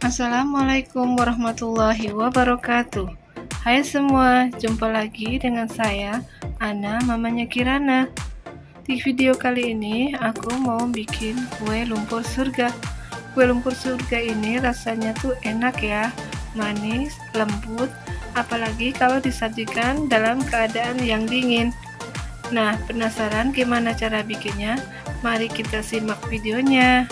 Assalamualaikum warahmatullahi wabarakatuh. Hai semua, jumpa lagi dengan saya, Ana, mamanya Kirana. Di video kali ini, aku mau bikin kue lumpur surga. Kue lumpur surga ini rasanya tuh enak ya, manis, lembut, apalagi kalau disajikan dalam keadaan yang dingin. Nah, penasaran gimana cara bikinnya? Mari kita simak videonya.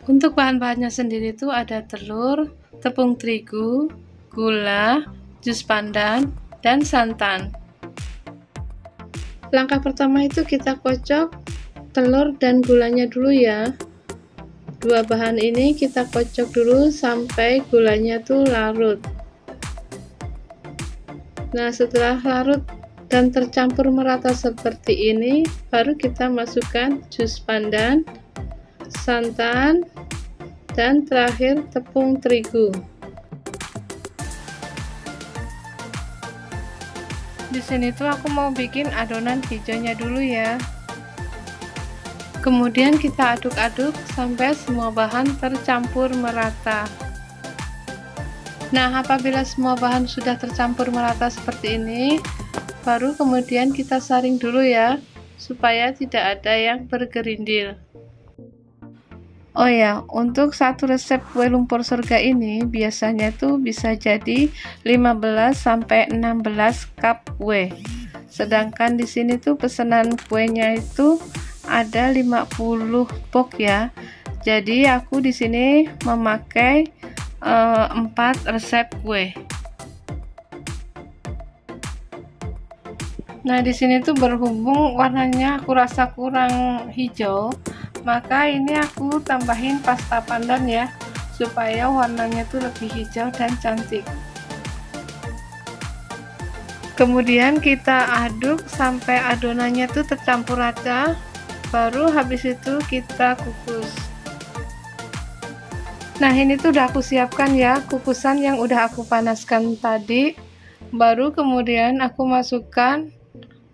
Untuk bahan-bahannya sendiri itu ada telur, tepung terigu, gula, jus pandan, dan santan. Langkah pertama itu kita kocok telur dan gulanya dulu ya. Dua bahan ini kita kocok dulu sampai gulanya tuh larut. Nah, setelah larut dan tercampur merata seperti ini, baru kita masukkan jus pandan, santan, dan terakhir tepung terigu. Di sini tuh aku mau bikin adonan hijaunya dulu ya. Kemudian kita aduk-aduk sampai semua bahan tercampur merata. Nah, apabila semua bahan sudah tercampur merata seperti ini, baru kemudian kita saring dulu ya, supaya tidak ada yang bergerindil. Oh ya, untuk satu resep kue lumpur surga ini biasanya tuh bisa jadi 15-16 cup kue. Sedangkan di sini tuh pesanan kuenya itu ada 50 box ya. Jadi aku di sini memakai 4 resep kue. Nah, di sini tuh berhubung warnanya aku rasa kurang hijau, maka ini aku tambahin pasta pandan ya, supaya warnanya tuh lebih hijau dan cantik. Kemudian kita aduk sampai adonannya tuh tercampur rata, baru habis itu kita kukus. Nah, ini tuh udah aku siapkan ya kukusan yang udah aku panaskan tadi. Baru kemudian aku masukkan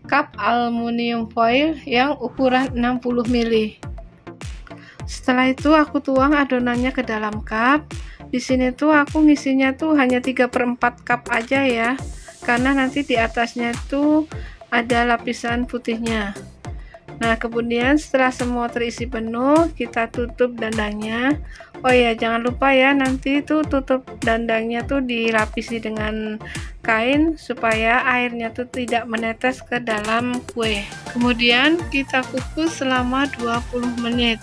cup aluminium foil yang ukuran 60 ml. Setelah itu aku tuang adonannya ke dalam cup. Di sini tuh aku ngisinya tuh hanya 3/4 cup aja ya, karena nanti di atasnya tuh ada lapisan putihnya. Nah, kemudian setelah semua terisi penuh, kita tutup dandangnya. Oh ya, jangan lupa ya, nanti tuh tutup dandangnya tuh dilapisi dengan kain supaya airnya tuh tidak menetes ke dalam kue. Kemudian kita kukus selama 20 menit.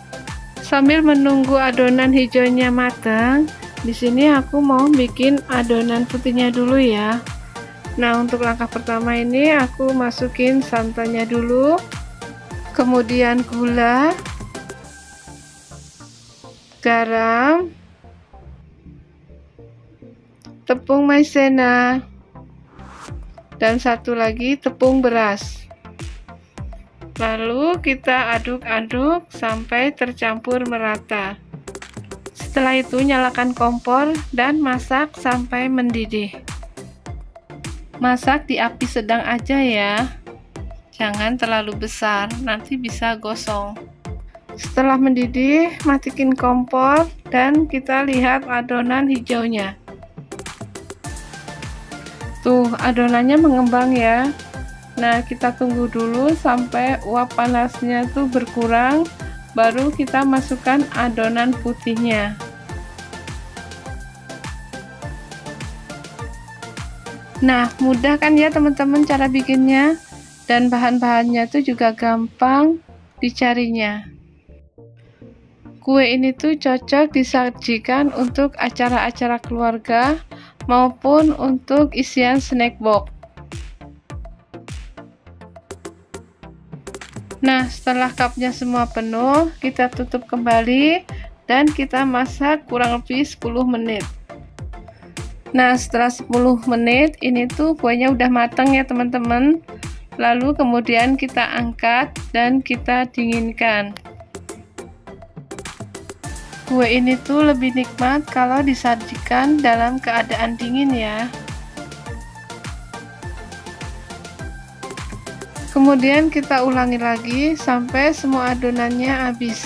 Sambil menunggu adonan hijaunya matang, di sini aku mau bikin adonan putihnya dulu ya. Nah, untuk langkah pertama ini aku masukin santannya dulu, kemudian gula, garam, tepung maizena, dan satu lagi tepung beras. Lalu kita aduk-aduk sampai tercampur merata. Setelah itu nyalakan kompor dan masak sampai mendidih. Masak di api sedang aja ya, jangan terlalu besar, nanti bisa gosong. Setelah mendidih, matikan kompor dan kita lihat adonan hijaunya. Tuh, adonannya mengembang ya. Nah, kita tunggu dulu sampai uap panasnya tuh berkurang, baru kita masukkan adonan putihnya. Nah, mudah kan ya teman-teman cara bikinnya, dan bahan-bahannya tuh juga gampang dicarinya. Kue ini tuh cocok disajikan untuk acara-acara keluarga maupun untuk isian snack box. Nah, setelah cupnya semua penuh, kita tutup kembali dan kita masak kurang lebih 10 menit. Nah, setelah 10 menit ini tuh kuenya udah matang ya teman-teman. Lalu kemudian kita angkat dan kita dinginkan. Kue ini tuh lebih nikmat kalau disajikan dalam keadaan dingin ya. Kemudian kita ulangi lagi sampai semua adonannya habis.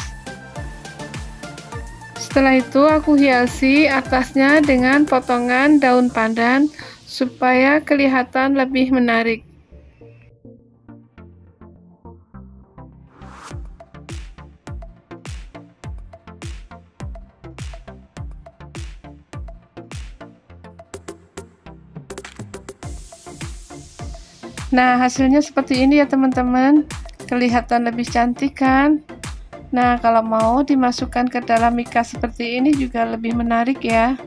Setelah itu aku hiasi atasnya dengan potongan daun pandan supaya kelihatan lebih menarik. Nah, hasilnya seperti ini ya teman-teman. Kelihatan lebih cantik kan? Nah, kalau mau dimasukkan ke dalam mika seperti ini juga lebih menarik ya.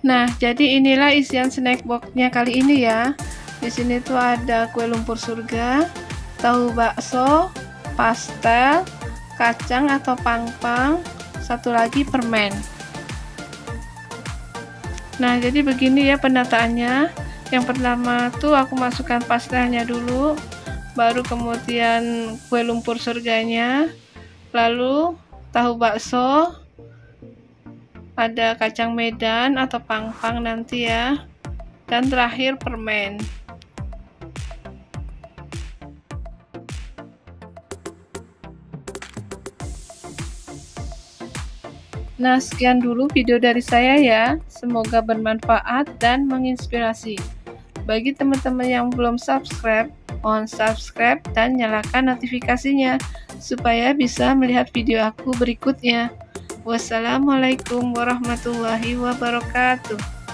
Nah, jadi inilah isian snack box-nya kali ini ya. Di sini tuh ada kue lumpur surga, tahu bakso, pastel, kacang atau pangpang, satu lagi permen. Nah, jadi begini ya penataannya. Yang pertama tuh aku masukkan pastelnya dulu, baru kemudian kue lumpur surganya, lalu tahu bakso, ada kacang medan atau pangpang nanti ya, dan terakhir permen. Nah, sekian dulu video dari saya ya. Semoga bermanfaat dan menginspirasi. Bagi teman-teman yang belum subscribe, mohon subscribe dan nyalakan notifikasinya supaya bisa melihat video aku berikutnya. Wassalamualaikum warahmatullahi wabarakatuh.